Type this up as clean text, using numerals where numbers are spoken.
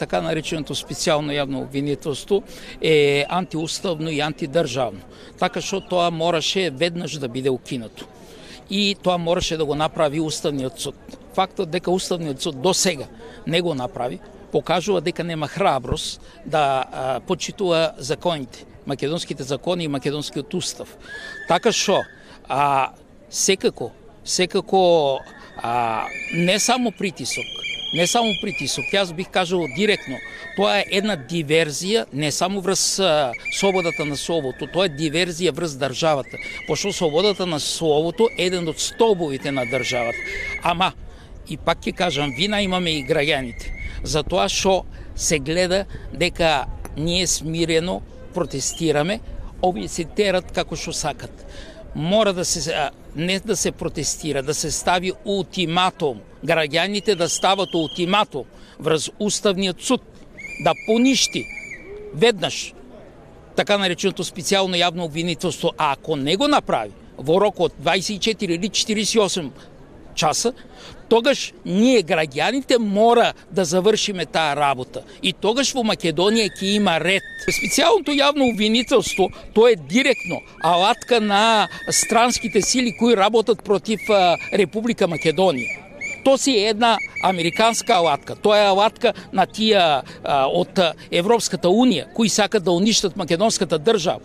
Така нареченото специално явно обвинителство е антиуставно и антидържавно. Така што тоа мораше веднаш да биде укинато. И тоа мораше да го направи Уставниот суд. Фактот дека Уставниот суд до сега не го направи, покажува дека нема храброст да почитува законите, македонските закони и македонскиот устав. Така што секако не само притисок, јас бих кажал директно, тоа е една диверзија не само врз слободата на словото, тоа е диверзија врз државата, пошто слободата на словото е еден од столбовите на државата. Ама, и пак ќе кажам, вина имаме и граѓаните, затоа што се гледа дека ние смирено протестираме, овие се терат како што сакат. Мора да се не да се протестира, да се стави ултиматум. Граѓаните да стават ултиматум врз Уставниот суд, да поништи веднаш така нареченото специјално јавно обвинителство, а ако не го направи во рок од 24 или 48 часа, тогаш ние граѓаните мора да завршиме таа работа. И тогаш во Македонија ќе има ред. Специјалното јавно обвинителство, тоа е директно алатка на странските сили кои работат против Република Македонија. Тоа си е една американска алатка. Тоа е алатка на тие од Европската унија кои сакат да уништат македонската држава.